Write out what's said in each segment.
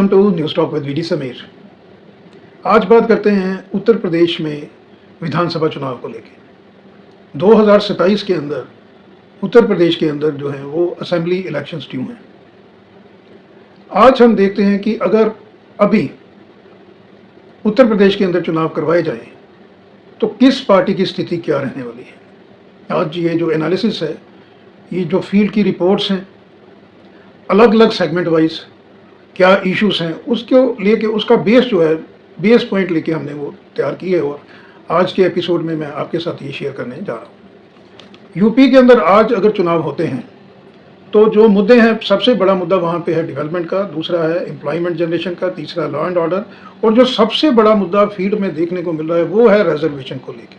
To news talk with VD Sameer. आज बात करते हैं उत्तर प्रदेश में विधानसभा चुनाव को लेकर। 2027 के अंदर उत्तर प्रदेश के अंदर जो है वो असेंबली इलेक्शंस ड्यू हैं। आज हम देखते हैं कि अगर अभी उत्तर प्रदेश के अंदर चुनाव करवाए जाएं तो किस पार्टी की स्थिति क्या रहने वाली है। आज ये जो एनालिसिस है, ये जो फील्ड की रिपोर्ट्स हैं, अलग अलग सेगमेंट वाइज क्या इश्यूज हैं, उसको लेके उसका बेस जो है, बेस पॉइंट लेके हमने वो तैयार की है और आज के एपिसोड में मैं आपके साथ ये शेयर करने जा रहा हूँ। यूपी के अंदर आज अगर चुनाव होते हैं तो जो मुद्दे हैं, सबसे बड़ा मुद्दा वहाँ पे है डेवलपमेंट का, दूसरा है एम्प्लॉयमेंट जनरेशन का, तीसरा लॉ एंड ऑर्डर, और जो सबसे बड़ा मुद्दा फील्ड में देखने को मिल रहा है वो है रिजर्वेशन को लेके।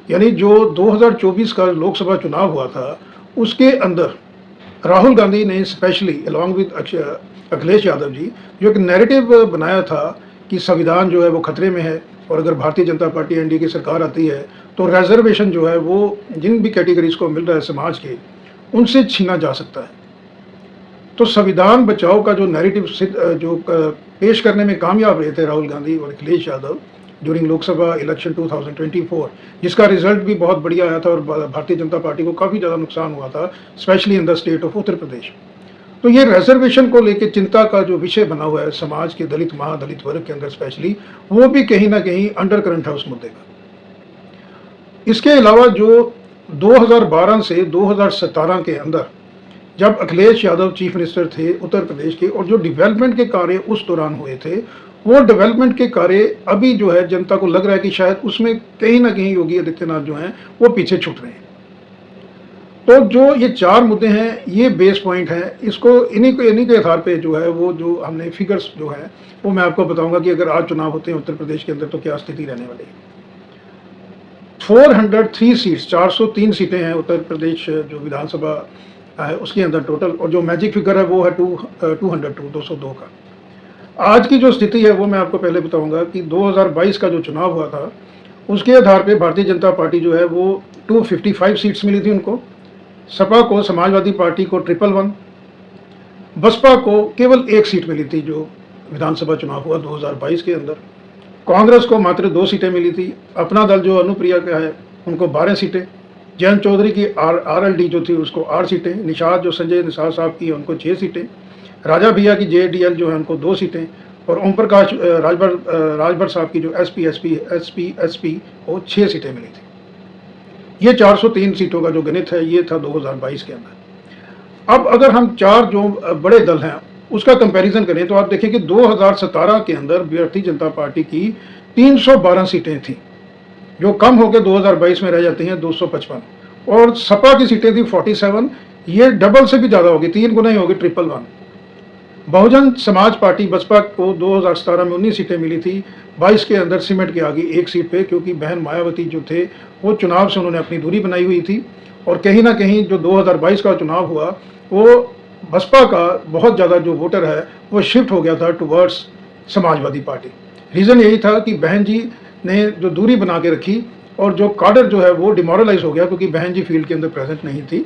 यानी जो 2024 का लोकसभा चुनाव हुआ था उसके अंदर राहुल गांधी ने specially along with Akhilesh Yadav ji जो एक नैरेटिव बनाया था कि संविधान जो है वो खतरे में है और अगर भारतीय जनता पार्टी एनडीए की सरकार आती है तो रिजर्वेशन जो है वो जिन भी कैटेगरीज को मिल रहा है समाज के, उनसे छीना जा सकता है। तो संविधान बचाओ का जो नैरेटिव जो पेश करने में कामयाब रहे थे राहुल गांधी और अखिलेश यादव ड्यूरिंग लोकसभा इलेक्शन 2024, जिसका रिजल्ट भी बहुत बढ़िया आया था और भारतीय जनता पार्टी को काफ़ी ज़्यादा नुकसान हुआ था, specially in the state of Uttar Pradesh. तो ये रिजर्वेशन को लेकर चिंता का जो विषय बना हुआ है समाज के दलित महादलित वर्ग के अंदर स्पेशली, वो भी कहीं ना कहीं अंडर करंट है उस मुद्दे का। इसके अलावा जो 2012 से 2017 के अंदर जब अखिलेश यादव चीफ मिनिस्टर थे उत्तर प्रदेश के, और जो डेवलपमेंट के कार्य उस दौरान हुए थे, वो डेवलपमेंट के कार्य अभी जो है जनता को लग रहा है कि शायद उसमें कहीं ना कहीं योगी आदित्यनाथ जो हैं वो पीछे छूट रहे हैं। तो जो ये चार मुद्दे हैं, ये बेस पॉइंट है। इसको इन्हीं के आधार पे जो है वो जो हमने फिगर्स जो है वो मैं आपको बताऊंगा कि अगर आज चुनाव होते हैं उत्तर प्रदेश के अंदर तो क्या स्थिति रहने वाली है। 403 सीट्स, 403 सीटें हैं उत्तर प्रदेश जो विधानसभा है उसके अंदर टोटल, और जो मैजिक फिगर है वो है 202 का। आज की जो स्थिति है वो मैं आपको पहले बताऊंगा कि 2022 का जो चुनाव हुआ था उसके आधार पे भारतीय जनता पार्टी जो है वो 255 सीट्स मिली थी उनको, सपा को, समाजवादी पार्टी को 111, बसपा को केवल 1 सीट मिली थी जो विधानसभा चुनाव हुआ 2022 के अंदर, कांग्रेस को मात्र 2 सीटें मिली थी, अपना दल जो अनुप्रिया का है उनको 12 सीटें, जयंत चौधरी की आरएलडी जो थी उसको 8 सीटें, निषाद जो संजय निषाद साहब की उनको 6 सीटें, राजा भैया की जेडीएल जो है उनको 2 सीटें, और ओम प्रकाश राजभर साहब की जो एसपी को 6 सीटें मिली थी। ये 403 सीटों का जो गणित है ये था 2022 के अंदर। अब अगर हम चार जो बड़े दल हैं उसका कंपैरिजन करें तो आप देखें कि 2017 के अंदर भारतीय जनता पार्टी की 312 सीटें थी जो कम होकर 2022 में रह जाती हैं 255, और सपा की सीटें थी 47, ये डबल से भी ज़्यादा होगी, 3 गुना ही होगी, 111। बहुजन समाज पार्टी बसपा को 2017 में 19 सीटें मिली थी, 22 के अंदर सिमट के आ गई 1 सीट पे, क्योंकि बहन मायावती जो थे वो चुनाव से उन्होंने अपनी दूरी बनाई हुई थी, और कहीं ना कहीं जो 2022 का चुनाव हुआ वो बसपा का बहुत ज़्यादा जो वोटर है वो शिफ्ट हो गया था टुवर्ड्स समाजवादी पार्टी। रीज़न यही था कि बहन जी ने जो दूरी बना के रखी और जो काडर जो है वो डिमोरलाइज हो गया क्योंकि बहन जी फील्ड के अंदर प्रेजेंट नहीं थी।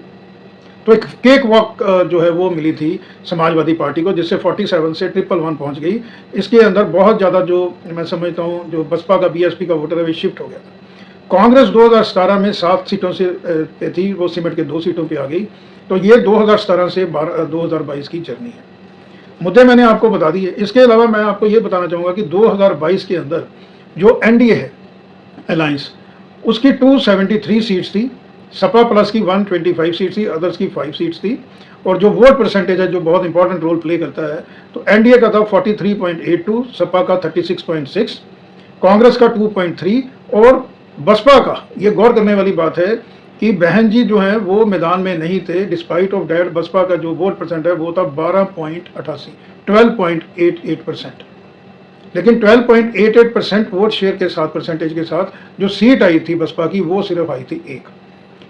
तो एक केक वॉक जो है वो मिली थी समाजवादी पार्टी को, जिससे 47 से 111 पहुंच गई। इसके अंदर बहुत ज़्यादा जो मैं समझता हूँ जो बसपा का बीएसपी का वोटर है वो शिफ्ट हो गया था। कांग्रेस 2017 में 7 सीटों से पे थी, वो सिमट के 2 सीटों पे आ गई। तो ये 2017 से 2022 की जर्नी है। मुद्दे मैंने आपको बता दिए। इसके अलावा मैं आपको ये बताना चाहूँगा कि 2022 के अंदर जो एनडीए है अलायंस, उसकी 273 सीट्स थी, सपा प्लस की 125 सीट्स थी, अदर्स की 5 सीट्स थी, और जो वोट परसेंटेज है जो बहुत इंपॉर्टेंट रोल प्ले करता है, तो एनडीए का था 43.82, सपा का 36.6, कांग्रेस का 2.3, और बसपा का, ये गौर करने वाली बात है कि बहन जी जो है वो मैदान में नहीं थे, डिस्पाइट ऑफ डैट बसपा का जो वोट परसेंट है वो था 12.88, लेकिन 12.88% वोट शेयर के साथ, परसेंटेज के साथ जो सीट आई थी बसपा की वो सिर्फ आई थी 1।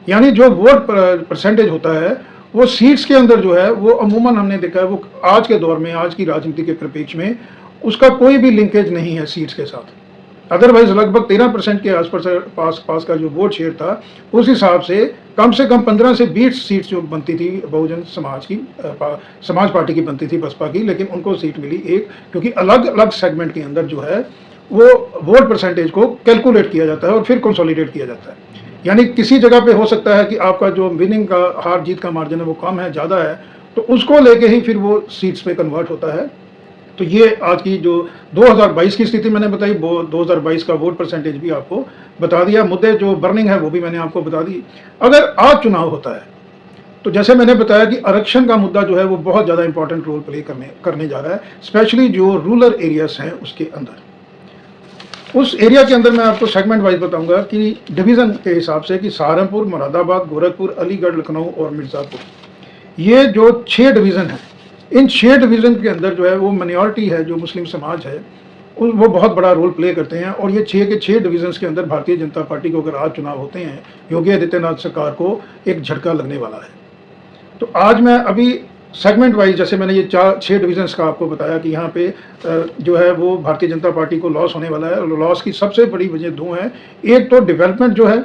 यानी जो वोट परसेंटेज होता है वो सीट्स के अंदर जो है वो अमूमन हमने देखा है वो आज के दौर में, आज की राजनीति के परिप्रेक्ष्य में उसका कोई भी लिंकेज नहीं है सीट्स के साथ। अदरवाइज लगभग 13% के आसपास पास का जो वोट शेयर था, उस हिसाब से कम 15 से 20 सीट जो बनती थी बहुजन समाज की समाज पार्टी की बनती थी बसपा की, लेकिन उनको सीट मिली एक, क्योंकि अलग अलग सेगमेंट के अंदर जो है वो वोट परसेंटेज को कैलकुलेट किया जाता है और फिर कंसोलिडेट किया जाता है। यानी किसी जगह पे हो सकता है कि आपका जो विनिंग का हार जीत का मार्जिन है वो कम है, ज़्यादा है, तो उसको लेके ही फिर वो सीट्स पे कन्वर्ट होता है। तो ये आज की जो 2022 की स्थिति मैंने बताई, वो 2022 का वोट परसेंटेज भी आपको बता दिया, मुद्दे जो बर्निंग है वो भी मैंने आपको बता दी। अगर आज चुनाव होता है तो जैसे मैंने बताया कि आरक्षण का मुद्दा जो है वो बहुत ज़्यादा इंपॉर्टेंट रोल प्ले करने जा रहा है, स्पेशली जो रूरल एरियाज हैं उसके अंदर। उस एरिया के अंदर मैं आपको सेगमेंट वाइज बताऊंगा कि डिवीज़न के हिसाब से कि सहारनपुर, मुरादाबाद, गोरखपुर, अलीगढ़, लखनऊ और मिर्ज़ापुर, ये जो 6 डिवीज़न हैं, इन 6 डिवीज़न के अंदर जो है वो माइनॉरिटी है, जो मुस्लिम समाज है, वो बहुत बड़ा रोल प्ले करते हैं। और ये 6 के 6 डिवीज़न्स के अंदर भारतीय जनता पार्टी को अगर आज चुनाव होते हैं, योगी आदित्यनाथ सरकार को एक झटका लगने वाला है। तो आज मैं अभी सेगमेंट वाइज, जैसे मैंने ये 6 डिवीजन्स का आपको बताया कि यहाँ पे जो है वो भारतीय जनता पार्टी को लॉस होने वाला है, और लॉस की सबसे बड़ी वजह दो हैं। एक तो डेवलपमेंट जो है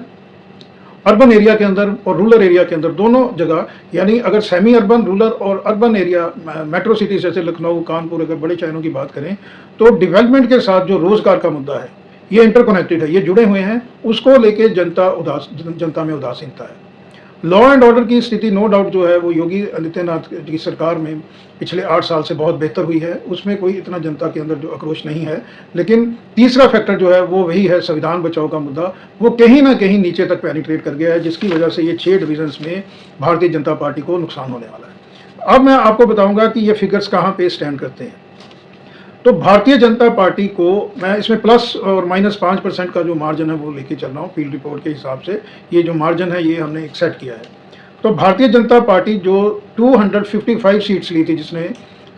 अर्बन एरिया के अंदर और रूरल एरिया के अंदर, दोनों जगह, यानी अगर सेमी अर्बन, रूरल और अर्बन एरिया, मेट्रो सिटीज जैसे लखनऊ, कानपुर, अगर बड़े शहरों की बात करें, तो डेवलपमेंट के साथ जो रोजगार का मुद्दा है, ये इंटरकनेक्टेड है, ये जुड़े हुए हैं, उसको लेके जनता में उदासीनता है। लॉ एंड ऑर्डर की स्थिति नो डाउट जो है वो योगी आदित्यनाथ की सरकार में पिछले 8 साल से बहुत बेहतर हुई है, उसमें कोई इतना जनता के अंदर जो आक्रोश नहीं है। लेकिन तीसरा फैक्टर जो है वो वही है, संविधान बचाओ का मुद्दा, वो कहीं ना कहीं नीचे तक पेनिट्रेट कर गया है, जिसकी वजह से ये 6 डिवीजन्स में भारतीय जनता पार्टी को नुकसान होने वाला है। अब मैं आपको बताऊंगा कि ये फिगर्स कहाँ पे स्टैंड करते हैं। तो भारतीय जनता पार्टी को मैं इसमें प्लस और माइनस 5% का जो मार्जिन है वो लेके चल रहा हूँ फील्ड रिपोर्ट के हिसाब से। ये जो मार्जिन है ये हमने एक सेट किया है। तो भारतीय जनता पार्टी जो 255 सीट्स ली थी जिसने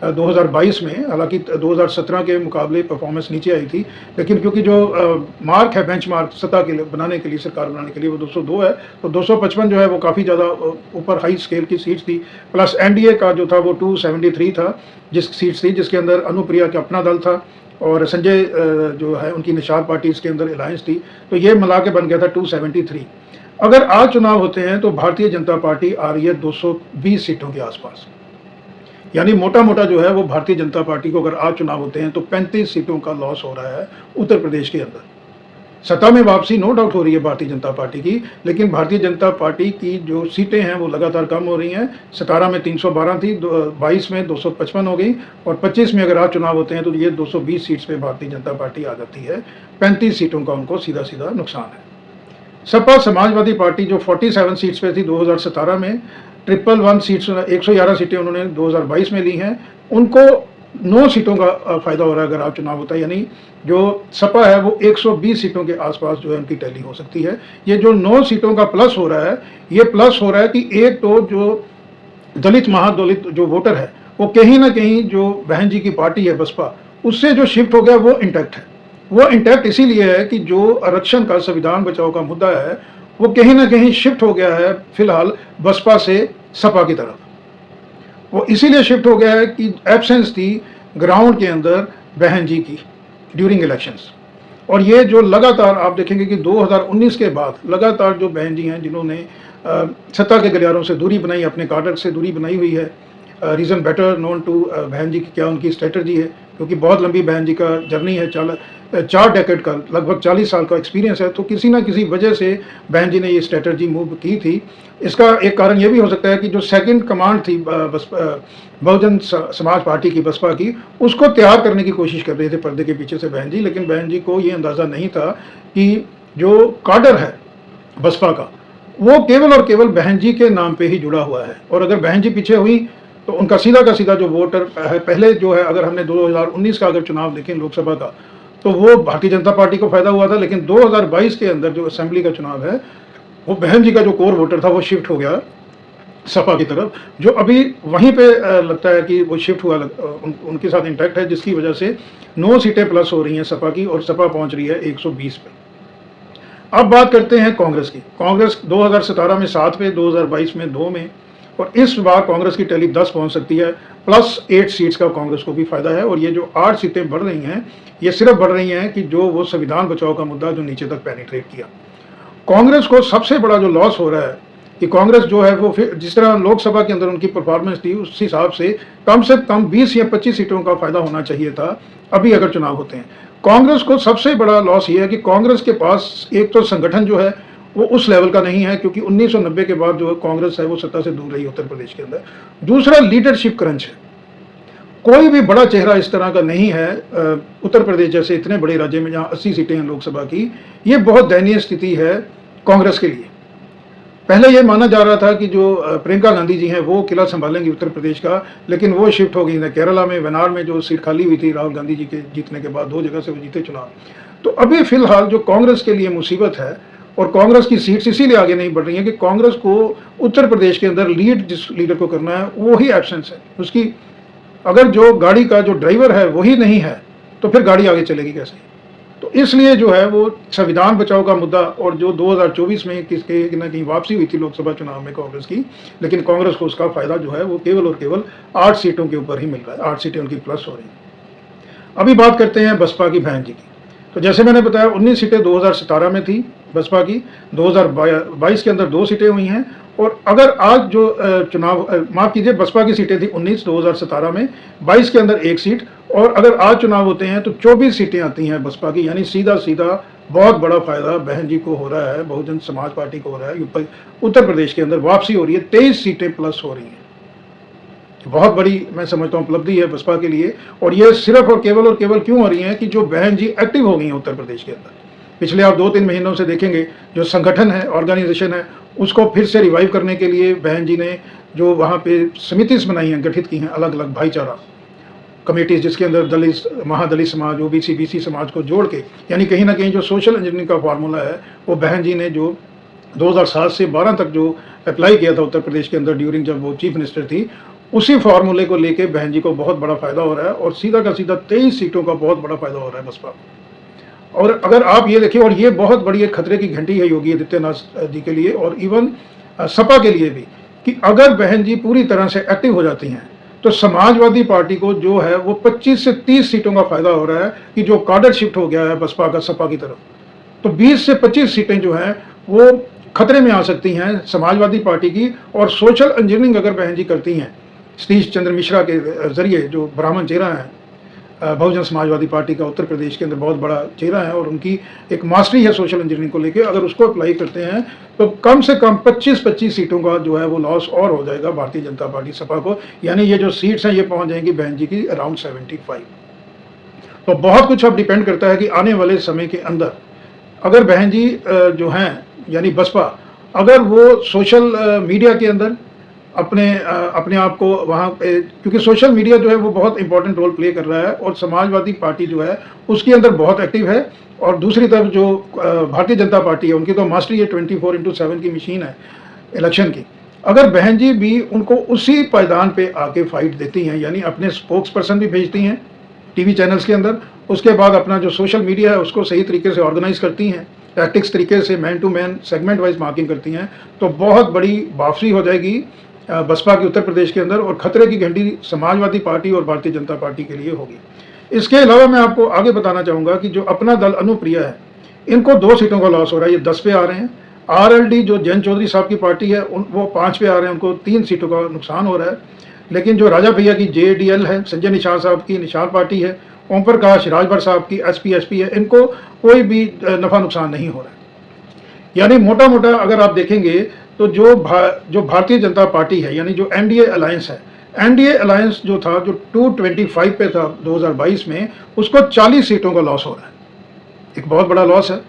2022 में, हालांकि 2017 के मुकाबले परफॉर्मेंस नीचे आई थी, लेकिन क्योंकि जो मार्क है, बेंच मार्क सत्ता के लिए बनाने के लिए, सरकार बनाने के लिए, वो 202 है, तो 255 जो है वो काफ़ी ज़्यादा ऊपर हाई स्केल की सीट्स थी। प्लस एनडीए का जो था वो 273 था, जिस सीट्स थी जिसके अंदर अनुप्रिया का अपना दल था और संजय जो है उनकी निषाद पार्टी इसके अंदर अलायंस थी, तो ये मिला के बन गया था 273। अगर आज चुनाव होते हैं तो भारतीय जनता पार्टी आ रही है 220 सीटों के आसपास, यानी मोटा मोटा जो है वो भारतीय जनता पार्टी को अगर आज चुनाव होते हैं तो 35 सीटों का लॉस हो रहा है उत्तर प्रदेश के अंदर। सत्ता में वापसी नो डाउट हो रही है भारतीय जनता पार्टी की, लेकिन भारतीय जनता पार्टी की जो सीटें हैं वो लगातार कम हो रही हैं। 17 में 312 थी, 22 में 255 हो गई, और 25 में अगर आज चुनाव होते हैं तो ये 220 सीट्स पे भारतीय जनता पार्टी आ जाती है। 35 सीटों का उनको सीधा सीधा नुकसान है। सपा समाजवादी पार्टी जो 47 सीट्स पे थी 2017 में, 111 सीट्स 111 सीटें उन्होंने 2022 में ली हैं, उनको 9 सीटों का फायदा हो रहा है अगर आप चुनाव होता है। यानी जो सपा है वो 120 सीटों के आसपास जो है उनकी टैली हो सकती है। ये जो 9 सीटों का प्लस हो रहा है, ये प्लस हो रहा है कि एक तो जो दलित महादलित जो वोटर है वो कहीं ना कहीं जो बहन जी की पार्टी है बसपा, उससे जो शिफ्ट हो गया वो इंटैक्ट है। वो इंटैक्ट इसीलिए है कि जो आरक्षण का, संविधान बचाओ का मुद्दा है, वो कहीं ना कहीं शिफ्ट हो गया है फिलहाल बसपा से सपा की तरफ। वो इसीलिए शिफ्ट हो गया है कि एब्सेंस थी ग्राउंड के अंदर बहन जी की ड्यूरिंग इलेक्शंस। और ये जो लगातार आप देखेंगे कि 2019 के बाद लगातार जो बहन जी हैं जिन्होंने सत्ता के गलियारों से दूरी बनाई, अपने काडर से दूरी बनाई हुई है, रीज़न बेटर नोन टू बहन जी की क्या उनकी स्ट्रेटजी है, क्योंकि बहुत लंबी बहन जी का जर्नी है, 4 डेकेड का, लगभग 40 साल का एक्सपीरियंस है। तो किसी ना किसी वजह से बहन जी ने ये स्ट्रेटजी मूव की थी। इसका एक कारण ये भी हो सकता है कि जो सेकंड कमांड थी बहुजन समाज पार्टी की, बसपा की, उसको तैयार करने की कोशिश कर रहे थे पर्दे के पीछे से बहन जी, लेकिन बहन जी को ये अंदाज़ा नहीं था कि जो काडर है बसपा का वो केवल और केवल बहन जी के नाम पे ही जुड़ा हुआ है। और अगर बहन जी पीछे हुई तो उनका सीधा का सीधा जो वोटर है, पहले जो है, अगर हमने 2019 का अगर चुनाव देखें लोकसभा का, तो वो भारतीय जनता पार्टी को फायदा हुआ था। लेकिन 2022 के अंदर जो असेंबली का चुनाव है, वो बहन जी का जो कोर वोटर था वो शिफ्ट हो गया सपा की तरफ, जो अभी वहीं पे लगता है कि वो शिफ्ट हुआ उनके साथ इंटैक्ट है, जिसकी वजह से 9 सीटें प्लस हो रही हैं सपा की, और सपा पहुंच रही है 120 पे। अब बात करते हैं कांग्रेस की। कांग्रेस 2017 में 7 पे, 2022 में 2 में, और इस बार कांग्रेस की टैली 10 पहुंच सकती है, प्लस 8 सीट्स का कांग्रेस को भी फायदा है। और ये जो 8 सीटें बढ़ रही हैं, ये सिर्फ बढ़ रही हैं कि जो वो संविधान बचाओ का मुद्दा जो नीचे तक पेनिट्रेट किया। कांग्रेस को सबसे बड़ा जो लॉस हो रहा है कि कांग्रेस जो है वो फिर जिस तरह लोकसभा के अंदर उनकी परफॉर्मेंस थी उस हिसाब से कम 20 या 25 सीटों का फायदा होना चाहिए था अभी अगर चुनाव होते हैं। कांग्रेस को सबसे बड़ा लॉस ये है कि कांग्रेस के पास एक तो संगठन जो है वो उस लेवल का नहीं है, क्योंकि 1990 के बाद जो कांग्रेस है वो सत्ता से दूर रही उत्तर प्रदेश के अंदर। दूसरा, लीडरशिप क्रंच है। कोई भी बड़ा चेहरा इस तरह का नहीं है उत्तर प्रदेश जैसे इतने बड़े राज्य में जहां 80 सीटें हैं लोकसभा की। ये बहुत दयनीय स्थिति है कांग्रेस के लिए। पहले ये माना जा रहा था कि जो प्रियंका गांधी जी हैं वो किला संभालेंगी उत्तर प्रदेश का, लेकिन वो शिफ्ट हो गई ना केरला में, वयनाड में जो सीट खाली हुई थी राहुल गांधी जी के जीतने के बाद, 2 जगह से वो जीते चुनाव। तो अभी फिलहाल जो कांग्रेस के लिए मुसीबत है, और कांग्रेस की सीट्स इसीलिए आगे नहीं बढ़ रही है कि कांग्रेस को उत्तर प्रदेश के अंदर लीड जिस लीडर को करना है वो ही एब्सेंस है उसकी। अगर जो गाड़ी का जो ड्राइवर है वही नहीं है तो फिर गाड़ी आगे चलेगी कैसे? तो इसलिए जो है वो संविधान बचाओ का मुद्दा, और जो 2024 में किसके न कहीं वापसी हुई थी लोकसभा चुनाव में कांग्रेस की, लेकिन कांग्रेस को उसका फायदा जो है वो केवल और केवल 8 सीटों के ऊपर ही मिल रहा है। 8 सीटें उनकी प्लस हो रही हैं। अभी बात करते हैं बसपा की बहन जी की। तो जैसे मैंने बताया 19 सीटें 2017 में थी बसपा की, 2022 के अंदर 2 सीटें हुई हैं। और अगर आज जो चुनाव माफ कीजिए, बसपा की सीटें थी 19 2017 में, 22 के अंदर 1 सीट, और अगर आज चुनाव होते हैं तो 24 सीटें आती हैं बसपा की। यानी सीधा सीधा बहुत बड़ा फायदा बहन जी को हो रहा है, बहुजन समाज पार्टी को हो रहा है। उत्तर प्रदेश के अंदर वापसी हो रही है, 23 सीटें प्लस हो रही हैं। बहुत बड़ी मैं समझता हूँ उपलब्धि है बसपा के लिए। और ये सिर्फ और केवल क्यों हो रही हैं कि जो बहन जी एक्टिव हो गई हैं उत्तर प्रदेश के अंदर। पिछले आप 2-3 महीनों से देखेंगे जो संगठन है, ऑर्गेनाइजेशन है, उसको फिर से रिवाइव करने के लिए बहन जी ने जो वहाँ पे समितिस बनाई हैं, गठित की हैं, अलग अलग भाईचारा कमेटीज, जिसके अंदर दलित, महादलित समाज, ओबीसी, बीसी समाज को जोड़ के, यानी कहीं ना कहीं जो सोशल इंजीनियरिंग का फार्मूला है वो बहन जी ने जो 2007 से 12 तक जो अप्लाई किया था उत्तर प्रदेश के अंदर ड्यूरिंग जब वो चीफ मिनिस्टर थी, उसी फार्मूले को लेके बहन जी को बहुत बड़ा फायदा हो रहा है। और सीधा का सीधा 23 सीटों का बहुत बड़ा फायदा हो रहा है बसपा को। और अगर आप ये देखिए, और ये बहुत बड़ी एक खतरे की घंटी है योगी आदित्यनाथ जी के लिए और इवन सपा के लिए भी, कि अगर बहन जी पूरी तरह से एक्टिव हो जाती हैं तो समाजवादी पार्टी को जो है वो 25 से 30 सीटों का फायदा हो रहा है कि जो कार्डर शिफ्ट हो गया है बसपा का सपा की तरफ। तो 20 से 25 सीटें जो हैं वो खतरे में आ सकती हैं समाजवादी पार्टी की। और सोशल इंजीनियरिंग अगर बहन जी करती हैं सतीश चंद्र मिश्रा के जरिए, जो ब्राह्मण चेहरा है बहुजन समाजवादी पार्टी का उत्तर प्रदेश के अंदर बहुत बड़ा चेहरा है और उनकी एक मास्टरी है सोशल इंजीनियरिंग को लेकर, अगर उसको अप्लाई करते हैं तो कम से कम 25-25 सीटों का जो है वो लॉस और हो जाएगा भारतीय जनता पार्टी सपा को। यानी ये जो सीट्स हैं ये पहुंच जाएंगी बहन जी की अराउंड 75। तो बहुत कुछ अब डिपेंड करता है कि आने वाले समय के अंदर अगर बहन जी जो हैं यानी बसपा, अगर वो सोशल मीडिया के अंदर अपने आप को वहाँ पे, क्योंकि सोशल मीडिया जो है वो बहुत इंपॉर्टेंट रोल प्ले कर रहा है और समाजवादी पार्टी जो है उसके अंदर बहुत एक्टिव है। और दूसरी तरफ जो भारतीय जनता पार्टी है उनकी तो मास्टरी ये 24/7 की मशीन है इलेक्शन की। अगर बहन जी भी उनको उसी पायदान पे आके फाइट देती हैं, यानी अपने स्पोक्स पर्सन भी भेजती हैं टीवी चैनल्स के अंदर, उसके बाद अपना जो सोशल मीडिया है उसको सही तरीके से ऑर्गेनाइज करती हैं, टैक्टिक्स तरीके से man to man segment wise marking करती हैं, तो बहुत बड़ी वापसी हो जाएगी बसपा की उत्तर प्रदेश के अंदर और खतरे की घंटी समाजवादी पार्टी और भारतीय जनता पार्टी के लिए होगी। इसके अलावा मैं आपको आगे बताना चाहूँगा कि जो अपना दल अनुप्रिया है, इनको 2 सीटों का लॉस हो रहा है, ये 10 पे आ रहे हैं। आरएलडी जो जयंत चौधरी साहब की पार्टी है वो 5 पे आ रहे हैं, उनको 3 सीटों का नुकसान हो रहा है। लेकिन जो राजा भैया की जेडीएल है, संजय निषाद साहब की निषाद पार्टी है, ओम प्रकाश राजभर साहब की एसपी है, इनको कोई भी नफा नुकसान नहीं हो रहा है। यानी मोटा मोटा अगर आप देखेंगे तो जो भारतीय जनता पार्टी है यानी जो एनडीए अलायंस है, एनडीए अलायंस जो था जो 225 पे था 2022 में, उसको 40 सीटों का लॉस हो रहा है। एक बहुत बड़ा लॉस है।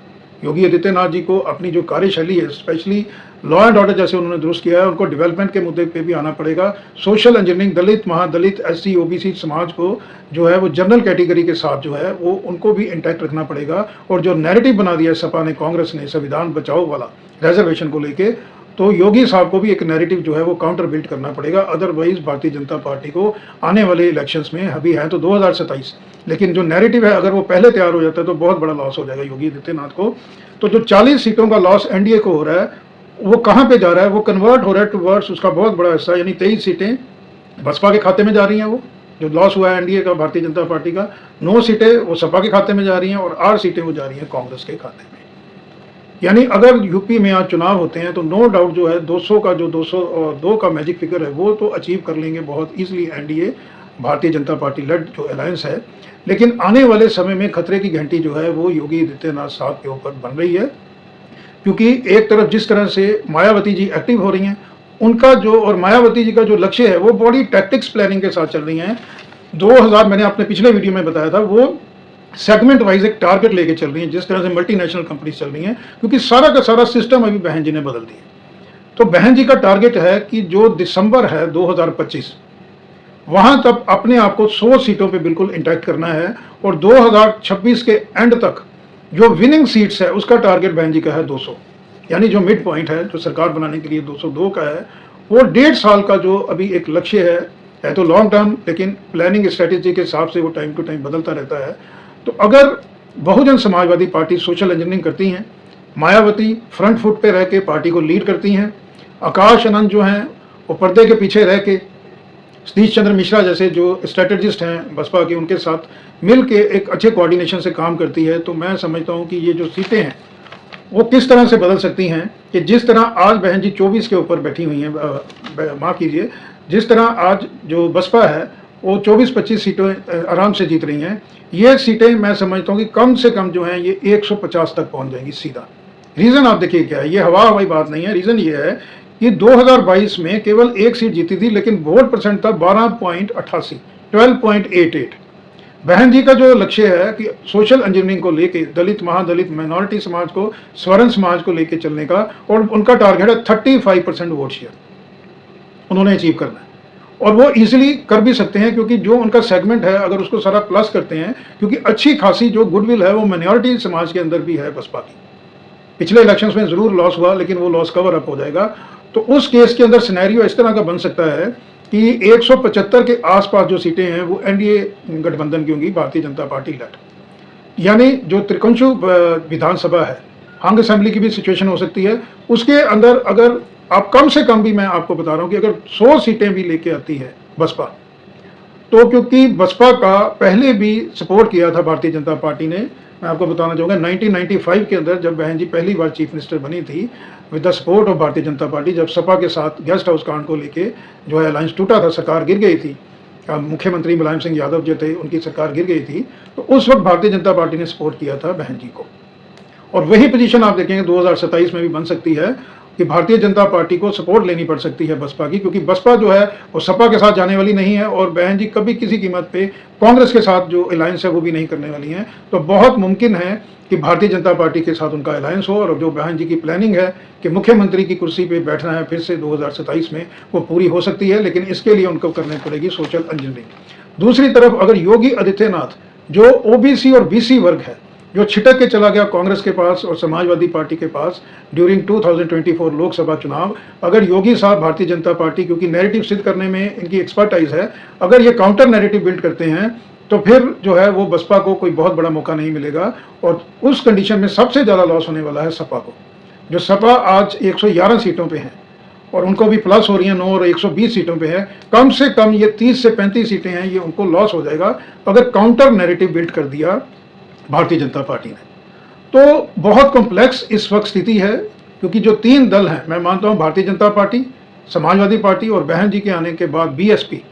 योगी आदित्यनाथ जी को अपनी जो कार्यशैली है, स्पेशली लॉ एंड ऑर्डर जैसे उन्होंने दुरुस्त किया है, उनको डेवलपमेंट के मुद्दे पे भी आना पड़ेगा। सोशल इंजीनियरिंग, दलित, महादलित, एससी, ओबीसी समाज को जो है वो जनरल कैटेगरी के साथ जो है वो उनको भी इंटैक्ट रखना पड़ेगा। और जो नैरेटिव बना दिया सपा ने, कांग्रेस ने संविधान बचाओ वाला रिजर्वेशन को लेके, तो योगी साहब को भी एक नैरेटिव जो है वो काउंटर बिल्ड करना पड़ेगा। अदरवाइज भारतीय जनता पार्टी को आने वाले इलेक्शंस में अभी है तो 2027, लेकिन जो नैरेटिव है अगर वो पहले तैयार हो जाता है तो बहुत बड़ा लॉस हो जाएगा योगी आदित्यनाथ को। तो जो 40 सीटों का लॉस एनडीए को हो रहा है वो कहाँ पे जा रहा है, वो कन्वर्ट हो रहा है टुवर्ड्स उसका बहुत बड़ा हिस्सा, यानी 23 सीटें बसपा के खाते में जा रही हैं। वो जो लॉस हुआ है एनडीए का, भारतीय जनता पार्टी का, 9 सीटें वो सपा के खाते में जा रही हैं और 8 सीटें वो जा रही हैं कांग्रेस के खाते में। यानी अगर यूपी में आज चुनाव होते हैं तो नो डाउट जो है 200 का जो 202 का मैजिक फिगर है वो तो अचीव कर लेंगे बहुत easily NDA, Bharatiya Janata party lead जो अलायंस है। लेकिन आने वाले समय में खतरे की घंटी जो है वो योगी आदित्यनाथ साहब के ऊपर बन रही है, क्योंकि एक तरफ जिस तरह से मायावती जी एक्टिव हो रही हैं, उनका जो और मायावती जी का जो लक्ष्य है वो बड़ी टैक्टिक्स प्लानिंग के साथ चल रही हैं। 2000 मैंने अपने पिछले वीडियो में बताया था, वो सेगमेंट वाइज एक टारगेट लेके चल रही हैं, जिस तरह से मल्टीनेशनल कंपनीज चल रही हैं, क्योंकि सारा का सारा सिस्टम अभी बहन जी ने बदल दिया। तो बहन जी का टारगेट है कि जो दिसंबर है 2025 वहां तक अपने आप को 100 सीटों पे बिल्कुल इंटैक्ट करना है, और 2026 के एंड तक जो विनिंग सीट्स है उसका टारगेट बहन जी का है 200, यानी जो मिड पॉइंट है जो सरकार बनाने के लिए 202 का है, वो 1.5 साल का जो अभी एक लक्ष्य है तो लॉन्ग टर्म, लेकिन प्लानिंग स्ट्रेटेजी के हिसाब से वो टाइम टू टाइम बदलता रहता है। तो अगर Bahujan Samajwadi party social engineering करती हैं, मायावती फ्रंट फुट पे रह के पार्टी को लीड करती हैं, आकाश आनंद जो हैं वो पर्दे के पीछे रह के सतीश चंद्र मिश्रा जैसे जो स्ट्रेटेजिस्ट हैं बसपा के, उनके साथ मिल के एक अच्छे कोऑर्डिनेशन से काम करती है, तो मैं समझता हूँ कि ये जो सीटें हैं वो किस तरह से बदल सकती हैं कि जिस तरह आज बहन जी 24 के ऊपर बैठी हुई हैं, माफ़ कीजिए, जिस तरह आज जो बसपा है वो 24-25 सीटें आराम से जीत रही हैं, ये सीटें मैं समझता हूँ कि कम से कम जो हैं ये 150 तक पहुँच जाएंगी सीधा। रीज़न आप देखिए क्या है, ये हवाई बात नहीं है। रीज़न ये है कि 2022 में केवल एक सीट जीती थी, लेकिन वोट परसेंट था 12.88, 12.88। बहन जी का जो लक्ष्य है कि सोशल इंजीनियरिंग को लेके दलित, महादलित, माइनॉरिटी समाज को, स्वर्ण समाज को लेके चलने का, और उनका टारगेट है 35% वोट शेयर उन्होंने अचीव करना है, और वो इजीली कर भी सकते हैं, क्योंकि जो उनका सेगमेंट है अगर उसको सारा प्लस करते हैं, क्योंकि अच्छी खासी जो गुडविल है वो माइनॉरिटी समाज के अंदर भी है बसपा की। पिछले इलेक्शंस में जरूर लॉस हुआ, लेकिन वो लॉस कवर अप हो जाएगा। तो उस केस के अंदर सिनेरियो इस तरह का बन सकता है कि 175 के आसपास जो सीटें हैं वो एनडीए गठबंधन की होंगी, भारतीय जनता पार्टी लेड। यानी जो त्रिकंशु विधानसभा है, हंग असेंबली की भी सिचुएशन हो सकती है, उसके अंदर अगर आप कम से कम भी, मैं आपको बता रहा हूं कि अगर 100 सीटें भी लेके आती है बसपा, तो क्योंकि बसपा का पहले भी सपोर्ट किया था भारतीय जनता पार्टी ने, मैं आपको बताना चाहूँगा 1995 के अंदर जब बहन जी पहली बार चीफ मिनिस्टर बनी थी with the support of Bharatiya Janata party, जब सपा के साथ गेस्ट हाउस कांड को लेके जो है अलायंस टूटा था, सरकार गिर गई थी, मुख्यमंत्री मुलायम सिंह यादव जो थे उनकी सरकार गिर गई थी, तो उस वक्त भारतीय जनता पार्टी ने सपोर्ट किया था बहन जी को। और वही पोजीशन आप देखेंगे 2027 में भी बन सकती है कि भारतीय जनता पार्टी को सपोर्ट लेनी पड़ सकती है बसपा की, क्योंकि बसपा जो है वो सपा के साथ जाने वाली नहीं है, और बहन जी कभी किसी कीमत पे कांग्रेस के साथ जो अलायंस है वो भी नहीं करने वाली हैं। तो बहुत मुमकिन है कि भारतीय जनता पार्टी के साथ उनका अलायंस हो, और जो बहन जी की प्लानिंग है कि मुख्यमंत्री की कुर्सी पे बैठना है फिर से 2027 में, वो पूरी हो सकती है, लेकिन इसके लिए उनको करनी पड़ेगी सोशल इंजीनियरिंग। दूसरी तरफ अगर योगी आदित्यनाथ जो ओबीसी और बीसी वर्ग है, जो छिटक के चला गया कांग्रेस के पास और समाजवादी पार्टी के पास ड्यूरिंग 2024 लोकसभा चुनाव, अगर योगी साहब भारतीय जनता पार्टी, क्योंकि नैरेटिव सिद्ध करने में इनकी एक्सपर्टाइज है, अगर ये काउंटर नैरेटिव बिल्ड करते हैं तो फिर जो है वो बसपा को कोई बहुत बड़ा मौका नहीं मिलेगा, और उस कंडीशन में सबसे ज़्यादा लॉस होने वाला है सपा को। जो सपा आज 111 सीटों पर हैं और उनको भी प्लस हो रही है 9 और 120 सीटों पे है, कम से कम ये 30 से 35 सीटें हैं, ये उनको लॉस हो जाएगा अगर काउंटर नैरेटिव बिल्ड कर दिया भारतीय जनता पार्टी ने। तो बहुत कॉम्प्लेक्स इस वक्त स्थिति है, क्योंकि जो 3 दल हैं, मैं मानता हूं भारतीय जनता पार्टी, समाजवादी पार्टी और बहन जी के आने के बाद बीएसपी,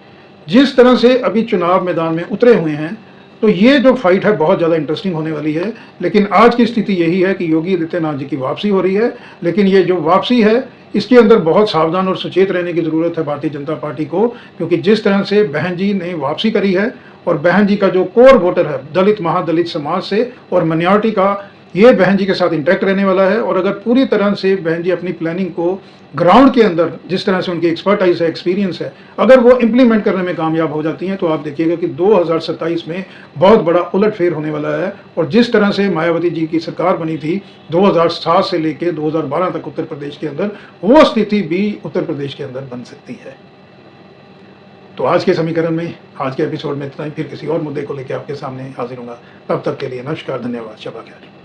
जिस तरह से अभी चुनाव मैदान में उतरे हुए हैं, तो ये जो फाइट है बहुत ज़्यादा इंटरेस्टिंग होने वाली है। लेकिन आज की स्थिति यही है कि योगी आदित्यनाथ जी की वापसी हो रही है, लेकिन ये जो वापसी है इसके अंदर बहुत सावधान और सचेत रहने की ज़रूरत है भारतीय जनता पार्टी को, क्योंकि जिस तरह से बहन जी ने वापसी करी है और बहन जी का जो कोर वोटर है दलित, महादलित समाज से और माइनॉरिटी का, ये बहन जी के साथ इंटैक्ट रहने वाला है। और अगर पूरी तरह से बहन जी अपनी प्लानिंग को ग्राउंड के अंदर, जिस तरह से उनकी एक्सपर्टाइज है, एक्सपीरियंस है, अगर वो इम्प्लीमेंट करने में कामयाब हो जाती हैं, तो आप देखिएगा कि 2027 में बहुत बड़ा उलटफेर होने वाला है। और जिस तरह से मायावती जी की सरकार बनी थी 2007 से लेकर 2012 तक उत्तर प्रदेश के अंदर, वो स्थिति भी उत्तर प्रदेश के अंदर बन सकती है। तो आज के समीकरण में, आज के एपिसोड में इतना ही, फिर किसी और मुद्दे को लेकर आपके सामने हाजिर होगा। तब तक के लिए नमस्कार, धन्यवाद, शब खैर।